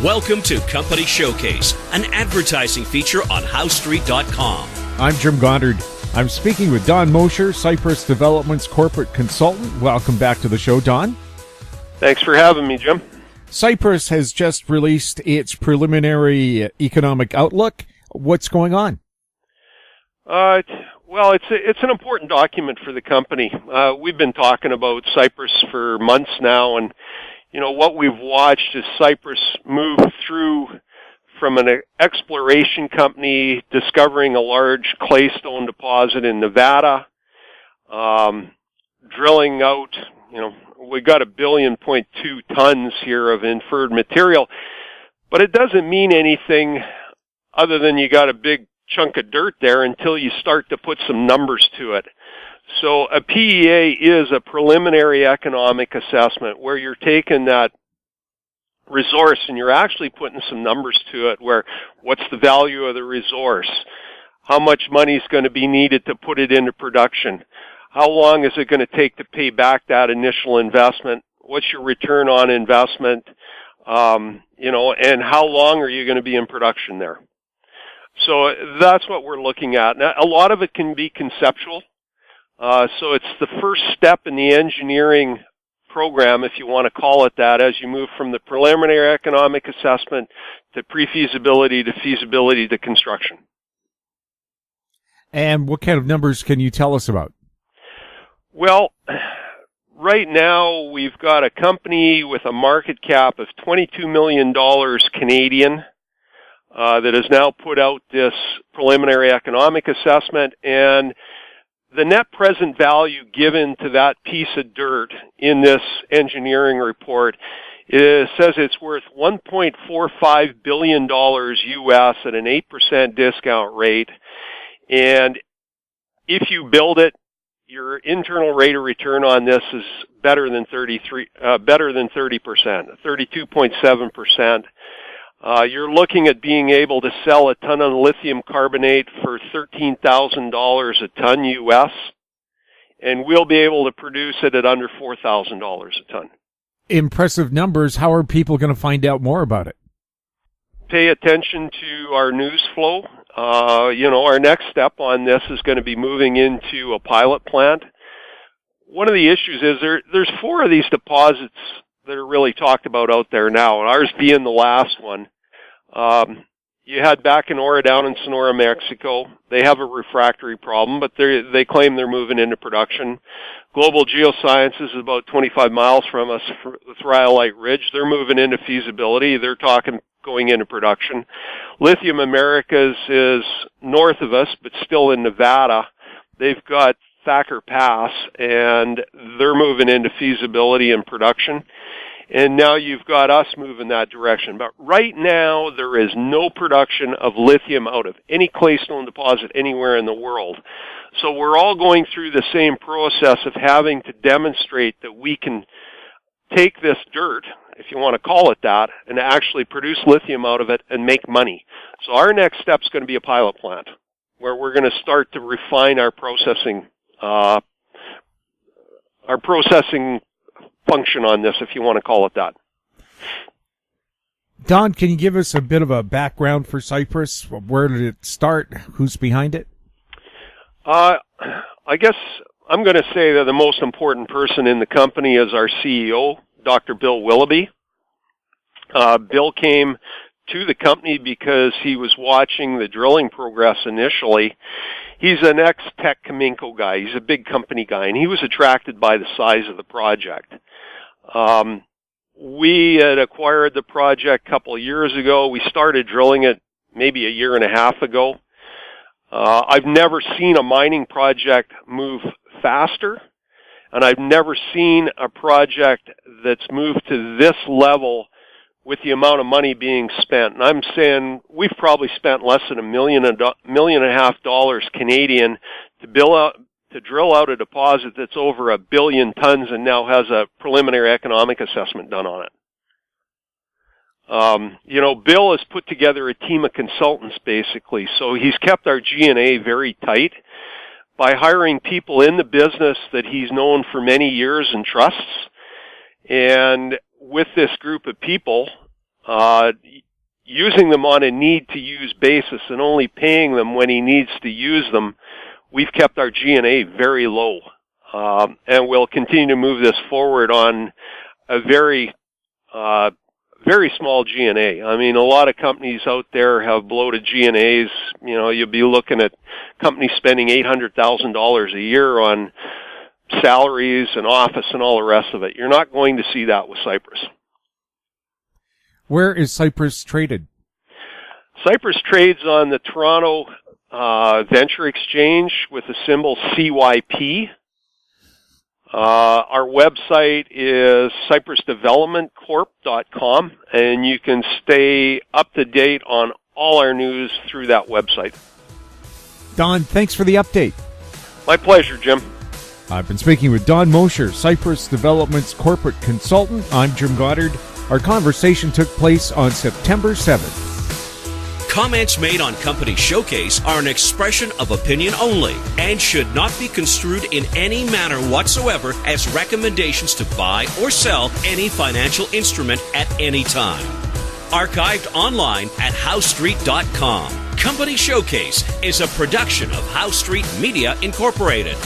Welcome to Company Showcase, an advertising feature on HowStreet.com. I'm Jim Goddard. I'm speaking with Don Mosher, Cypress Development's corporate consultant. Welcome back to the show, Don. Thanks for having me, Jim. Cypress has just released its preliminary economic outlook. What's going on? Well, it's an important document for the company. We've been talking about Cypress for months now, and what we've watched is Cypress move through from an exploration company discovering a large claystone deposit in Nevada, drilling out, we got 1.2 billion tons here of inferred material, but it doesn't mean anything other than you got a big chunk of dirt there until you start to put some numbers to it. So a PEA is a preliminary economic assessment where you're taking that resource and you're actually putting some numbers to it, where what's the value of the resource? How much money is going to be needed to put it into production? How long is it going to take to pay back that initial investment? What's your return on investment? And how long are you going to be in production there? So that's what we're looking at. Now, a lot of it can be conceptual. So it's the first step in the engineering program, if you want to call it that, as you move from the preliminary economic assessment to pre-feasibility to feasibility to construction. And what kind of numbers can you tell us about? Well, right now we've got a company with a market cap of $22 million Canadian that has now put out this preliminary economic assessment, and the net present value given to that piece of dirt in this engineering report says it's worth $1.45 billion US at an 8% discount rate. And if you build it, your internal rate of return on this is better than 30%, 32.7%. You're looking at being able to sell a ton of lithium carbonate for $13,000 a ton US, and we'll be able to produce it at under $4,000 a ton. Impressive numbers. How are people going to find out more about it? Pay attention to our news flow. Our next step on this is going to be moving into a pilot plant. One of the issues is there's 4 of these deposits that are really talked about out there now, and ours being the last one. You had Bacanora down in Sonora, Mexico. They have a refractory problem, but they claim they're moving into production. Global Geosciences is about 25 miles from us with Rhyolite Ridge. They're moving into feasibility. They're talking going into production. Lithium Americas is north of us, but still in Nevada. They've got Thacker Pass, and they're moving into feasibility and production. And now you've got us moving that direction. But right now, there is no production of lithium out of any claystone deposit anywhere in the world. So we're all going through the same process of having to demonstrate that we can take this dirt, if you want to call it that, and actually produce lithium out of it and make money. So our next step is going to be a pilot plant where we're going to start to refine our processing function on this, if you want to call it that. Don, can you give us a bit of a background for Cypress? Where did it start? Who's behind it? I guess I'm going to say that the most important person in the company is our CEO, Dr. Bill Willoughby. Bill came to the company because he was watching the drilling progress initially. He's an ex-Tech Cominco guy. He's a big company guy, and he was attracted by the size of the project. We had acquired the project a couple of years ago. We started drilling it maybe a year and a half ago. I've never seen a mining project move faster, and I've never seen a project that's moved to this level with the amount of money being spent. And I'm saying we've probably spent less than $1.5 million Canadian to drill out a deposit that's over 1 billion tons and now has a preliminary economic assessment done on it. Bill has put together a team of consultants, basically. So he's kept our G&A very tight by hiring people in the business that he's known for many years and trusts. And with this group of people, using them on a need-to-use basis and only paying them when he needs to use them, we've kept our G&A very low. And we'll continue to move this forward on a very small G&A. I mean, a lot of companies out there have bloated G&As. You know, you'll be looking at companies spending $800,000 a year on salaries and office and all the rest of it. You're not going to see that with Cypress. Where is Cypress traded? Cypress trades on the Toronto Venture Exchange with the symbol CYP. Our website is cypressdevelopmentcorp.com, and you can stay up to date on all our news through that website. Don, thanks for the update. My pleasure, Jim. I've been speaking with Don Mosher, Cypress Development's corporate consultant. I'm Jim Goddard. Our conversation took place on September 7th. Comments made on Company Showcase are an expression of opinion only and should not be construed in any manner whatsoever as recommendations to buy or sell any financial instrument at any time. Archived online at howstreet.com. Company Showcase is a production of How Street Media Incorporated.